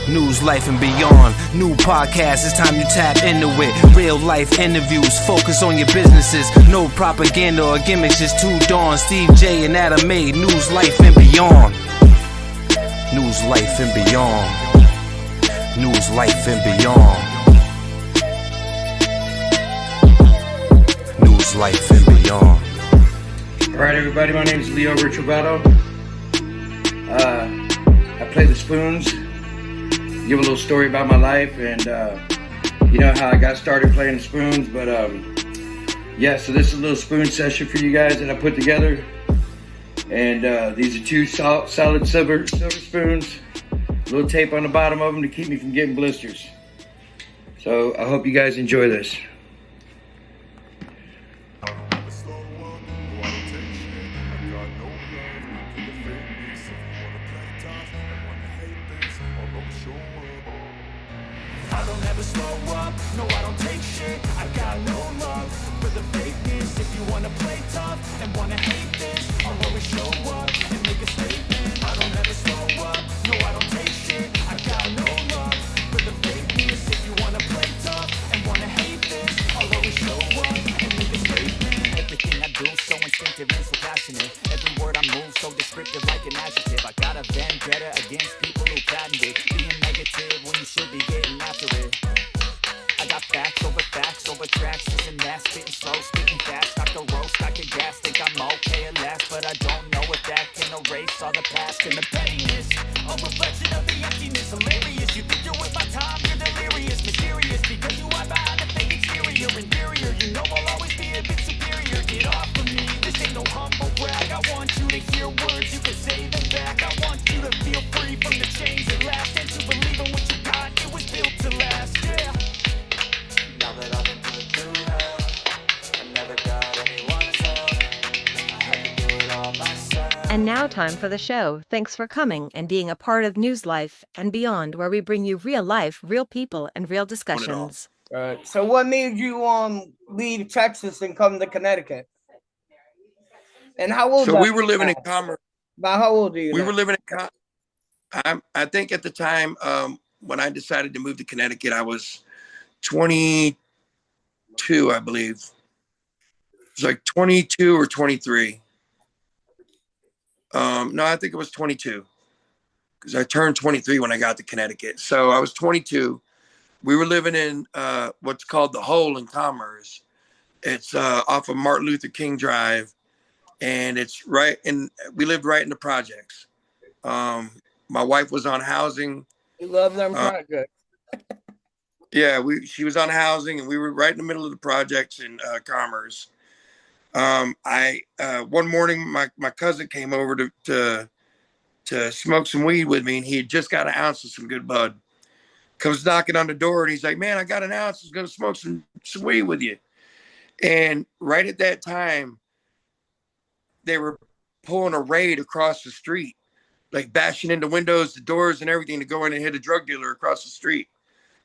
News, life, and beyond. New podcast, it's time you tap into it. Real life interviews, focus on your businesses. No propaganda or gimmicks, just two dawns. Steve J and Adam A. News, life, and beyond. News, life, and beyond. News, life, and beyond. News, life, and beyond. All right, everybody, my name is Leo Ritrovato. I play the spoons, give a little story about my life, and you know how I got started playing the spoons. But yeah, so this is a little spoon session for you guys that I put together. And these are two solid silver spoons. A little tape on the bottom of them to keep me from getting blisters. So I hope you guys enjoy this. I don't ever slow up, no I don't take shit. I got no love for the fakeness. If you wanna play tough and wanna hate this, I'll always show up and make a statement. I don't ever slow up, no I don't take shit. I got no love for the fakeness. If you wanna play tough and wanna hate this, I'll always show up and make a statement. Everything I do so instinctive and so passionate. Every word I move so descriptive like an adjective. I got a vendetta against people who patented being negative when you should be getting after it. I got facts over tracks, isn't that spitting slow, spitting fast, I could roast, I could gas, think I'm okay at last, but I don't know if that can erase all the past and the pettiness, a reflection of the emptiness, hilarious, you think you're with my time, you're delirious, mysterious, because you are behind the fake exterior, inferior, you know I'll always be a bit superior, get off of me, this ain't no humble brag, I want you to hear words, you can say them back, I want you to feel free from the chains that last, and to believe in what you got, it was built to last, yeah. Now that I've been put through hell, I never got anyone's help, I had to do it all myself. And now time for the show. Thanks for coming and being a part of News Life and Beyond, where we bring you real life, real people, and real discussions. So what made you leave Texas and come to Connecticut? And how old? So we were living in Commerce. About how old are you? We were living in I think at the time when I decided to move to Connecticut, I was 22, I believe. It was like 22 or 23. No, I think it was 22 because I turned 23 when I got to Connecticut. So I was 22. We were living in what's called the Hole in Commerce. It's off of Martin Luther King Drive, and it's we lived right in the projects. My wife was on housing. You love them projects. Yeah, she was on housing, and we were right in the middle of the projects in Commerce. One morning my cousin came over to smoke some weed with me, and he had just got an ounce of some good bud. Comes knocking on the door, and he's like, "Man, I got an ounce. I'm gonna smoke some weed with you." And right at that time, they were pulling a raid across the street, like bashing into windows, the doors, and everything to go in and hit a drug dealer across the street.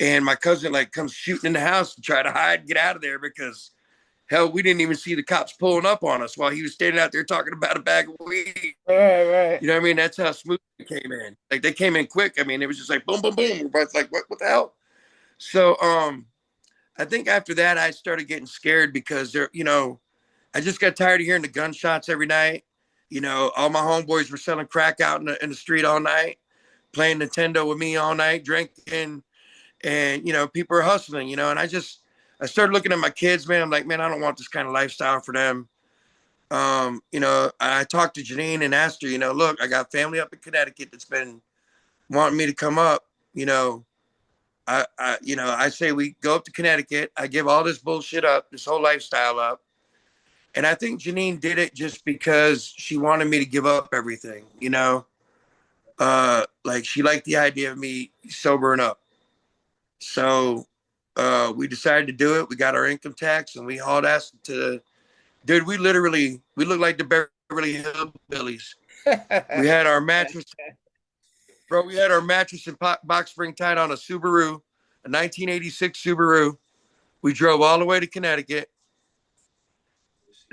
And my cousin like comes shooting in the house to try to hide, get out of there, because hell, we didn't even see the cops pulling up on us while he was standing out there talking about a bag of weed. Right. You know what I mean? That's how smooth they came in. Like they came in quick. I mean, it was just like boom, boom, boom. Everybody's like, what the hell? So I think after that I started getting scared because I just got tired of hearing the gunshots every night. You know, all my homeboys were selling crack out in the street all night, playing Nintendo with me all night, drinking, and people are hustling, and I started looking at my kids, man. I'm like, man, I don't want this kind of lifestyle for them. I talked to Janine and asked her, look, I got family up in Connecticut that's been wanting me to come up. I say we go up to Connecticut. I give all this bullshit up, this whole lifestyle up. And I think Janine did it just because she wanted me to give up everything, like she liked the idea of me sobering up. So we decided to do it. We got our income tax and we hauled ass to, dude, we look like the Beverly Hillbillies. We had our mattress, bro. We had our mattress and box spring tied on a Subaru, a 1986 Subaru. We drove all the way to Connecticut.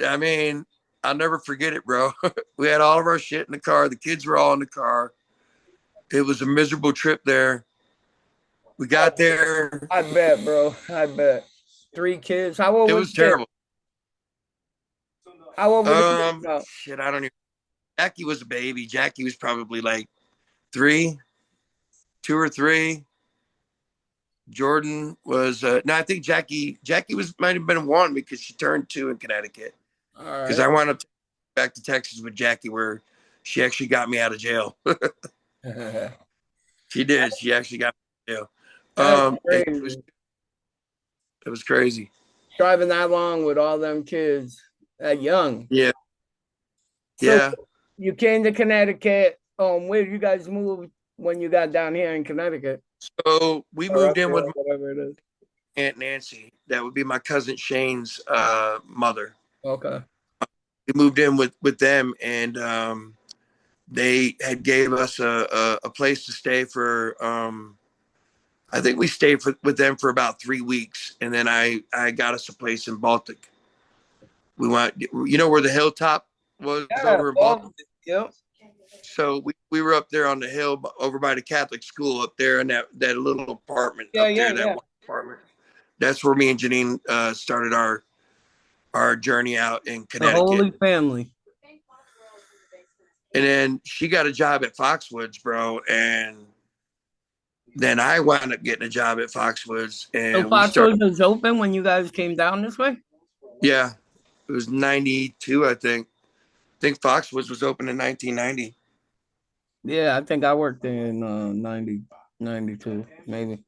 I mean, I'll never forget it, bro. We had all of our shit in the car. The kids were all in the car. It was a miserable trip there. We got there. I bet, bro. I bet. 3 kids. How old It were was the kids? terrible. How old were the kids? No. Shit, I don't even. Jackie was a baby. Jackie was probably like 3, 2 or 3. Jordan was no, I think Jackie was might have been 1 because she turned 2 in Connecticut. All Because right. I wound up back to Texas with Jackie, where she actually got me out of jail. She did. She actually got me out of jail. That's It crazy. was crazy. Driving that long with all them kids that young. Yeah, So yeah. you came to Connecticut. Where did you guys move when you got down here in Connecticut? So we Or moved up in there, with or my whatever it is. Aunt Nancy. That would be my cousin Shane's mother. Okay. We moved in with them, and they had gave us a place to stay for. I think we stayed with them for about 3 weeks, and then I got us a place in Baltic. We went, you know, where the hilltop was Yeah. over in Baltic. Well, yep. So we were up there on the hill over by the Catholic school up there in that little apartment Yeah, up yeah, there, that yeah. one apartment. That's where me and Janine started our journey out in The Connecticut. Holy Family. And then she got a job at Foxwoods, bro. And then I wound up getting a job at Foxwoods, So and we started. Foxwoods was open when you guys came down this way? Yeah, it was 92, I think. I think Foxwoods was open in 1990. Yeah, I think I worked in 90, 92, maybe.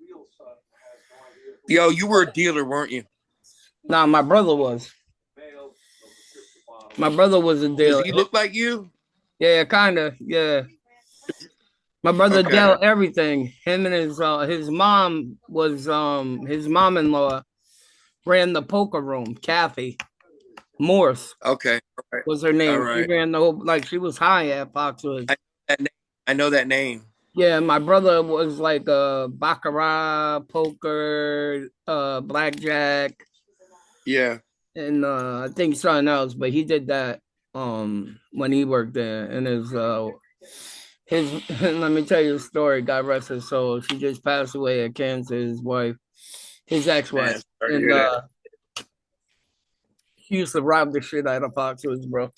Yo, you were a dealer, weren't you? Nah, my brother was. My brother was a Does dealer. he look like you? Yeah, kind of. Yeah. My brother Okay. dealt everything. Him and his mom was his mom-in-law ran the poker room. Kathy Morse Okay. All right. was her All name. She right. ran the whole, like, she was high at Foxwoods. I, that name, I know that name. Yeah, my brother was like baccarat, poker, blackjack, Yeah. and I think something else. But he did that when he worked there. And his let me tell you a story. God rest her soul. She just passed away of cancer. His wife, his Man, ex-wife, sorry to and hear that. he used to rob the shit out of Foxwoods, bro.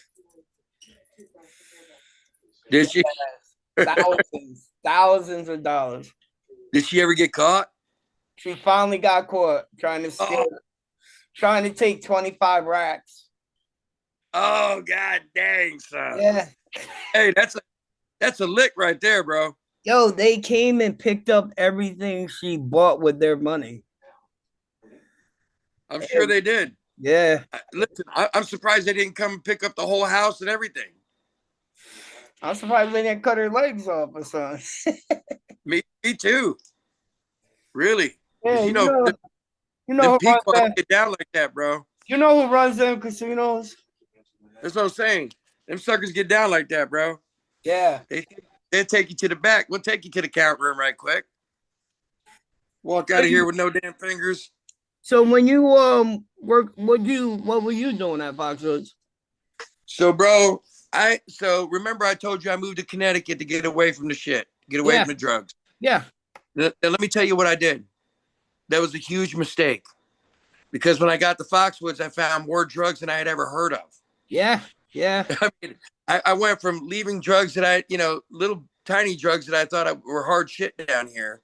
Did she? Thousands of dollars. Did she ever get caught? She finally got caught Oh, trying to take 25 racks. oh, god dang, son. Yeah. Hey, that's a lick right there, bro. Yo, they came and picked up everything she bought with their money. I'm sure they did. Yeah. Listen, I'm surprised they didn't come and pick up the whole house and everything. I'm surprised they didn't cut her legs off or something. Me too. Really. Yeah, Because, you them know who runs Pequods them. get down like that, bro. You know who runs them casinos? That's what I'm saying. Them suckers get down like that, bro. Yeah. They'll take you to the back. We'll take you to the count room right quick. Walk out of here with no damn fingers. So when you work, what were you doing at Foxwoods? So, bro, so remember I told you I moved to Connecticut to get away from the shit, get away Yeah. from the drugs. Yeah. Now, let me tell you what I did. That was a huge mistake because when I got to Foxwoods, I found more drugs than I had ever heard of. Yeah. Yeah. I mean, I went from leaving drugs that little tiny drugs that I thought were hard shit down here,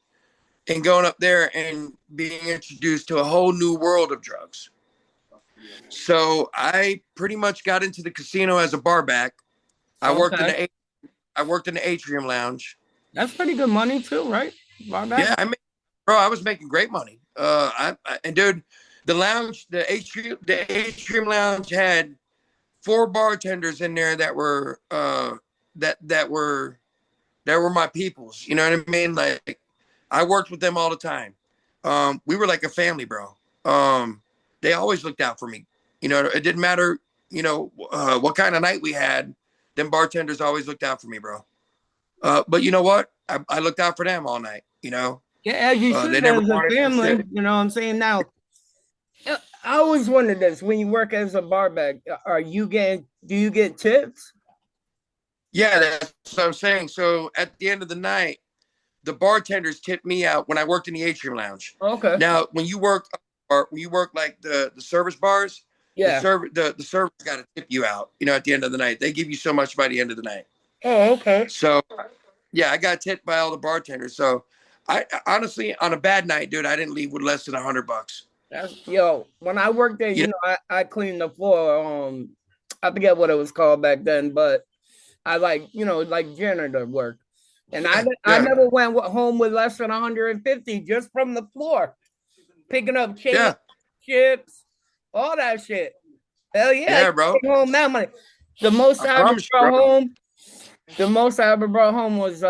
and going up there and being introduced to a whole new world of drugs. So I pretty much got into the casino as a bar back. I worked in the Atrium Lounge. That's pretty good money too, right? Yeah, I was making great money. And dude, the Atrium Lounge had 4 bartenders in there that were that were my peoples. You know what I mean? Like I worked with them all the time. We were like a family, bro. They always looked out for me. You know, it didn't matter, what kind of night we had. Them bartenders always looked out for me, bro. But you know what? I looked out for them all night, Yeah, as you They should never as a wanted family. shit. You know what I'm saying? Now, I always wondered this: when you work as a bar back, do you get tips? Yeah, that's what I'm saying. So at the end of the night, the bartenders tipped me out when I worked in the atrium lounge. Okay. Now, when you work like the service bars, Yeah. the servers got to tip you out. You know, at the end of the night, they give you so much by the end of the night. Oh, okay. So, yeah, I got tipped by all the bartenders. So, I honestly, on a bad night, dude, I didn't leave with less than $100. Yo, when I worked there, You you know, I cleaned the floor. I forget what it was called back then, but I like, you know, like janitor work. And yeah, I yeah, never went home with less than 150 just from the floor, picking up yeah, chips, all that shit. Hell yeah, I yeah, bro. came home that money. The most I I ever promise you, brought bro. home, the most I ever brought home was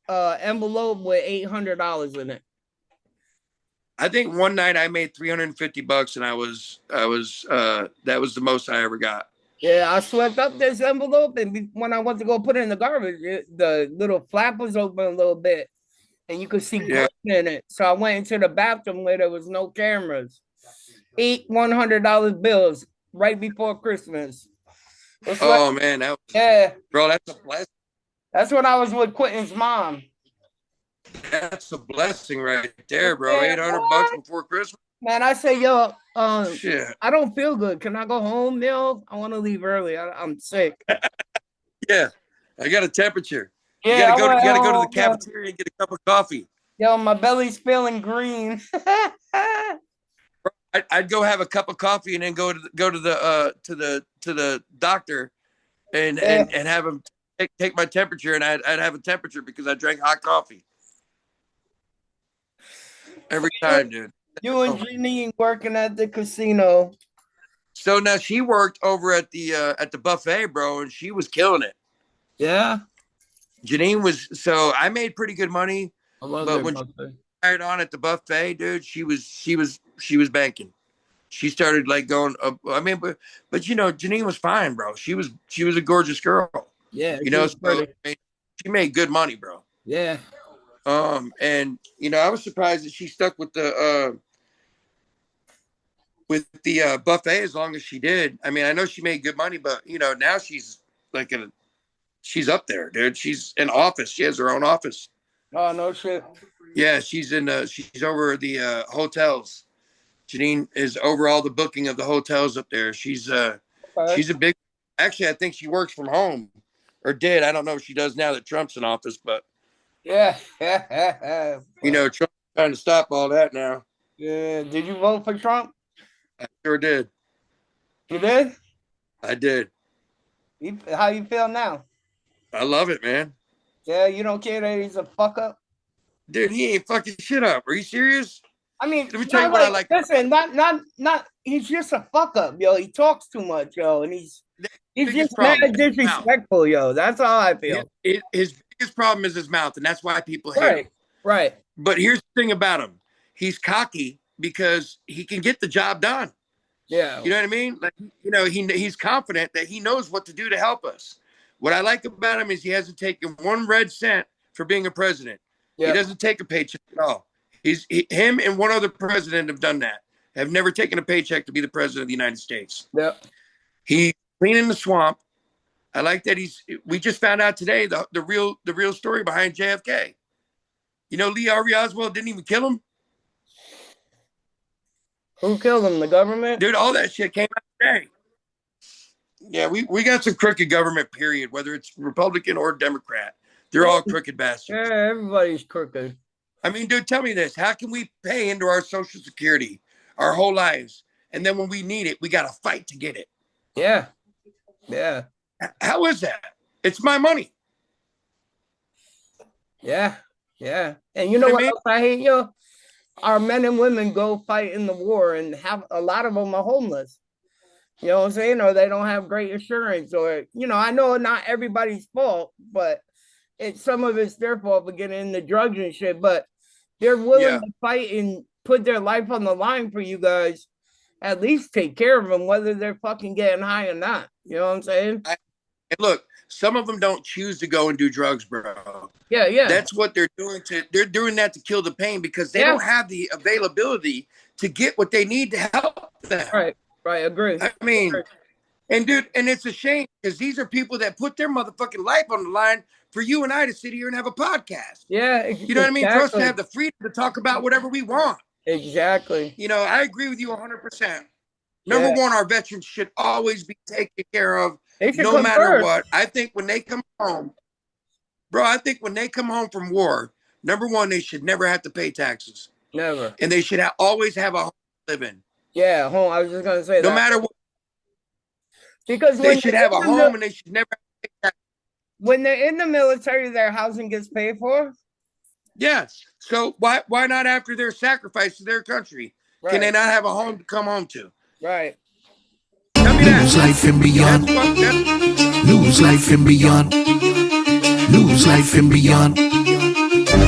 envelope with $800 in it. I think one night I made $350, and that was the most I ever got. Yeah, I swept up this envelope, and when I went to go put it in the garbage, the little flap was open a little bit, and you could see Yeah. grit in it. So I went into the bathroom where there was no cameras. 8 $100 bills right before Christmas. Oh man, Yeah, bro, that's a blessing. that's when I was with Quentin's mom. That's a blessing right there, bro. Yeah, $800 before Christmas. man, I say, yo, Shit. I don't feel good. Can I go home, yo? I want to leave early. I'm sick. Yeah, I got a temperature. You Yeah, gotta go to the home, yo. cafeteria and get a cup of coffee. Yo, my belly's feeling green. I'd go have a cup of coffee and then go to the doctor and Yeah. and have him take my temperature, and I'd have a temperature because I drank hot coffee every time, dude. You and Jeanine working at the casino. So now she worked over at the buffet, bro, and she was killing it. Yeah. Janine was, so I made pretty good money, I love but that when she buffet. hired on at the buffet, dude, she was banking. She started like going. I mean, but you know, Janine was fine, bro. She was a gorgeous girl. Yeah, You know, she's pretty. I mean, she made good money, bro. Yeah. And you know, I was surprised that she stuck with the buffet as long as she did. I mean, I know she made good money, but you know, now she's like she's up there, dude. She's in office. She has her own office. Oh no shit. Yeah, she's over the hotels. Janine is over all the booking of the hotels up there. She's a big. Actually, I think she works from home, or did. I don't know if she does now that Trump's in office, but Yeah. you know, Trump's trying to stop all that now. Yeah. Did you vote for Trump? I sure did. You did? I did. How you feel now? I love it, man. Yeah, you don't care that he's a fuck up? Dude, he ain't fucking shit up. Are you serious? I mean, Let me tell you what I like. Listen, not. He's just a fuck up, yo. He talks too much, yo, and he's just mad disrespectful, yo. That's all I feel. His biggest problem is his mouth, and that's why people hate him. Right. But here's the thing about him: he's cocky because he can get the job done. Yeah. You know what I mean? Like, you know, he's confident that he knows what to do to help us. What I like about him is he hasn't taken one red cent for being a president. He doesn't take a paycheck at all. Him and one other president have done that. Have never taken a paycheck to be the president of the United States. Yep. He's cleaning the swamp. I like that we just found out today the real story behind JFK. You know, Lee Harvey Oswald didn't even kill him. Who killed him? The government? Dude, all that shit came out today. Yeah, we got some crooked government, period, whether it's Republican or Democrat. They're all crooked bastards. Yeah, everybody's crooked. I mean, dude, tell me this. How can we pay into our Social Security our whole lives, and then when we need it, we got to fight to get it? Yeah. Yeah. How is that? It's my money. Yeah. Yeah. And you know what else I hate, yo? Our men and women go fight in the war, and have a lot of them are homeless. You know what I'm saying? Or they don't have great insurance, or, you know, I know not everybody's fault, but some of it's their fault for getting into drugs and shit, but they're willing to fight and put their life on the line for you guys. At least take care of them, whether they're fucking getting high or not. You know what I'm saying? And look, some of them don't choose to go and do drugs, bro. Yeah. That's what they're doing. They're doing that to kill the pain because they don't have the availability to get what they need to help them. Right. Agree. I mean, and dude, and it's a shame because these are people that put their motherfucking life on the line for you and I to sit here and have a podcast. Yeah, you know what I mean? For us to have the freedom to talk about whatever we want. Exactly. You know, I agree with you 100%. Number one, our veterans should always be taken care of, no matter what. I think when they come home, bro, I think when they come home from war, number one, they should never have to pay taxes. Never. And they should always have a home to live in. Yeah, home. I was just gonna say that. No matter what. Because they should have a home and they should never have to pay taxes. When they're in the military, their housing gets paid for? Yes. So why not after their sacrifice to their country? Right. Can they not have a home to come home to? Right. Tell me that. Lose life and beyond. Lose life and beyond. Lose life and beyond.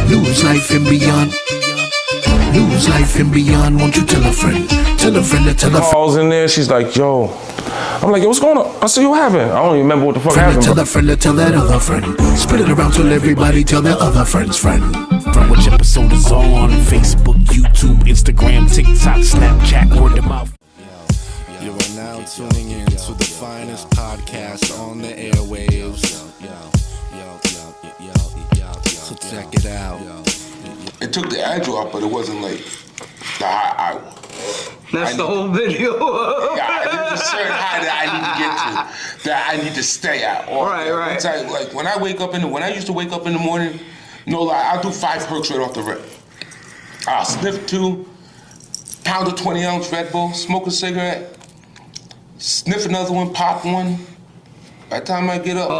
Lose life and beyond. Lose life and beyond. Won't you tell a friend? Tell a friend to tell a friend. Calls in there. She's like, yo. I'm like, yo, what's going on? I said, what happened? I don't even remember what the fuck happened. Tell a friend to tell that other friend. Spread it around till everybody tell their other friend's friend. From which episode is on Facebook, YouTube, Instagram, TikTok, Snapchat, word of mouth. You are now tuning in to the finest podcast on the airwaves. So check it out. It took the agile up, but it wasn't like the high I want. That's the whole video. Yeah, there's a certain high that I need to get to, that I need to stay at. Right. Like when I used to wake up in the morning, no lie, I'll do 5 perks right off the rip. I'll sniff 2, pound a 20-ounce Red Bull, smoke a cigarette, sniff another one, pop one. By the time I get up,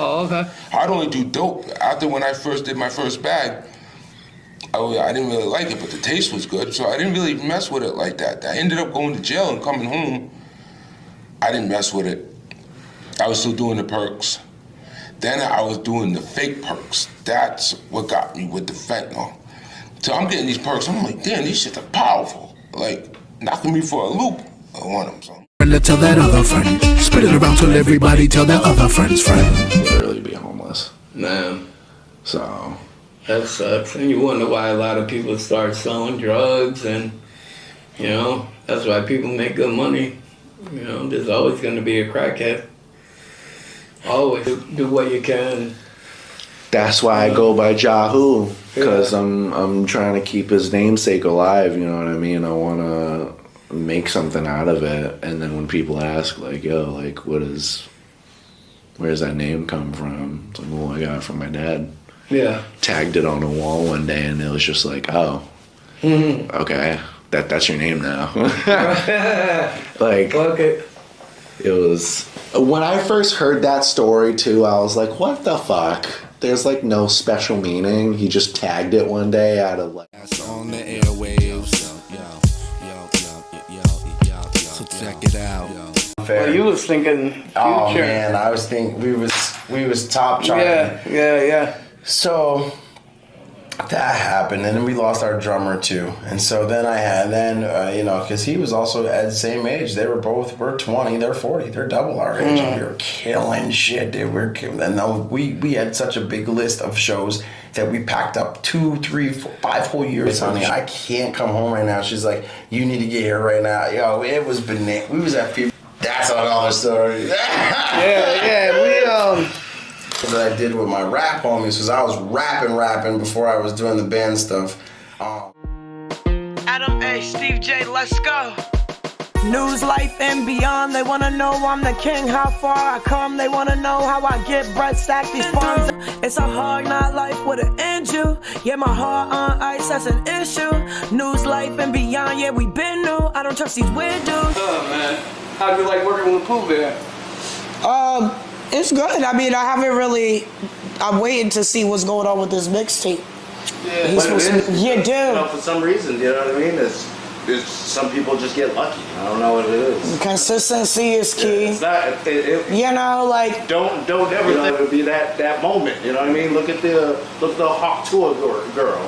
I'd only do dope. After when I first did my first bag, I didn't really like it, but the taste was good, so I didn't really mess with it like that. I ended up going to jail and coming home. I didn't mess with it. I was still doing the perks. Then I was doing the fake perks. That's what got me with the fentanyl. So I'm getting these perks, I'm like, damn, these shit are powerful. Like, knocking me for a loop. I want them, so. Tell that other friend. Spread it around till everybody tell their other friend's friend. Literally be homeless. Man. So. That sucks. And you wonder why a lot of people start selling drugs and, you know, that's why people make good money. You know, there's always going to be a crackhead. Always do what you can. That's why I go by Yahoo, because I'm trying to keep his namesake alive, you know what I mean? I want to make something out of it, and then when people ask, like, yo, like, where's that name come from? It's like, well, I got it from my dad. Yeah. Tagged it on a wall one day, and it was just like, oh, okay, that's your name now. Like, okay. It was, when I first heard that story too, I was like, what the fuck? There's like no special meaning. He just tagged it one day out of like. On the airwaves. So check it out. Well, you was thinking future. Oh man, I was thinking we was top charting. Yeah. So that happened, and then we lost our drummer too. And so then you know, because he was also at the same age. We're 20, they're 40, they're double our age. And we were killing shit, dude. And we had such a big list of shows that we packed up 2, 3, 4, 5 whole years. Honey, I can't come home right now. She's like, you need to get here right now. Yo, it was bananas. We was at people. That's another story. That I did with my rap homies, because I was rapping before I was doing the band stuff. Adam A, Steve J, let's go. News, life, and beyond. They wanna know I'm the king, how far I come. They wanna know how I get bread, stack these funds. It's a hard not life with an angel. Yeah, my heart on ice, that's an issue. News, life, and beyond. Yeah, we been new. I don't trust these weird dudes. Oh man, how'd you like working with Pooh Bear? It's good. I mean, I haven't really. I'm waiting to see what's going on with this mixtape. Yeah, dude. You know, for some reason, you know what I mean? It's some people just get lucky. I don't know what it is. Consistency is key. It's not. You know, like don't ever think it'll be that moment. You know what I mean? Look at the Hawk Tour girl.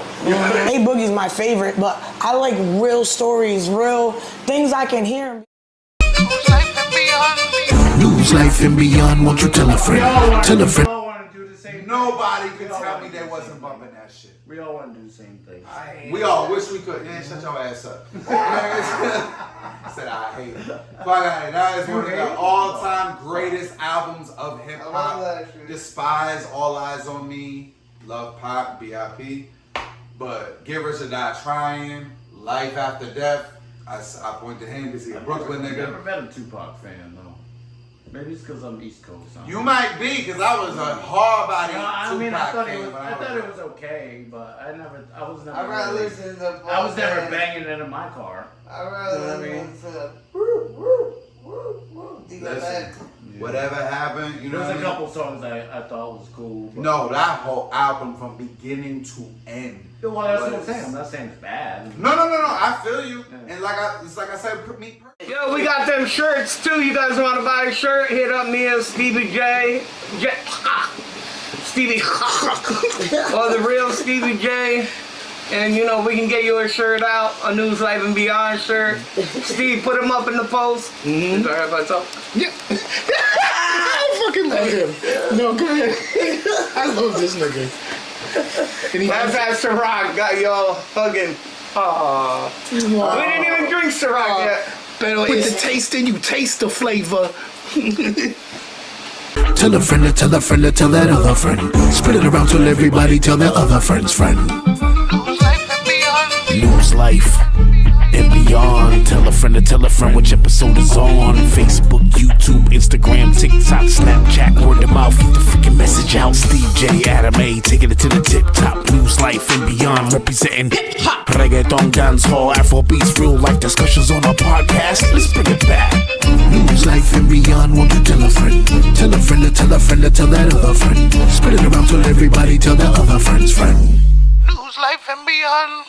Hey Boogie's my favorite, but I like real stories, real things I can hear. Lose life and beyond, won't you tell a friend? Tell a friend. Nobody could tell me they wasn't bumping that shit. We all want to do the same thing. We all wish we could. Man, shut your ass up. Said I hate it. Fuck out it. That is one of the all-time greatest albums of hip hop. Despise All Eyes on Me. Love Pop, BIP. But Get Rich or Die Trying. Life After Death. I point to him because he's a Brooklyn nigga. I've never been a Tupac fan though. Maybe it's because I'm East Coast. You might be, because I was a hard body Tupac I thought fan. it was okay, but I was never. I'd rather listen to. I was never banging it in my car. I'd rather listen to. Listen, whatever happened, you know. There's a couple songs I thought was cool. No, that whole album from beginning to end. Well, that's what I'm saying. I'm not saying it's bad. No. I feel you. And it's like I said, me. Yo, we got them shirts too. You guys want to buy a shirt? Hit up me and Stevie J. Stevie. Or the real Stevie J. And you know, we can get you a shirt out, a News Life and Beyond shirt. Steve, put them up in the post. Mm-hmm. Do I have my talk? Yeah. I fucking love him. No, go ahead. I love this nigga. That's that Ciroc got y'all hugging. Aww. We didn't even drink Ciroc yet. With the taste in you, taste the flavor. Tell a friend to tell a friend to tell that other friend. Spread it around till everybody tell their other friend's friend. News Life and Beyond. Tell a friend which episode is on. Facebook, YouTube, Instagram, TikTok, Snapchat, word of mouth. Get the freaking message out. Steve J, Adam A, taking it to the tip top. News Life and Beyond, representing hip-hop, reggaeton, dancehall, Afro beats, real life discussions on our podcast. Let's bring it back. News Life and Beyond, won't you tell a friend? Tell a friend to tell a friend to tell that other friend. Spread it around till everybody tell their other friend's friend. News Life and Beyond.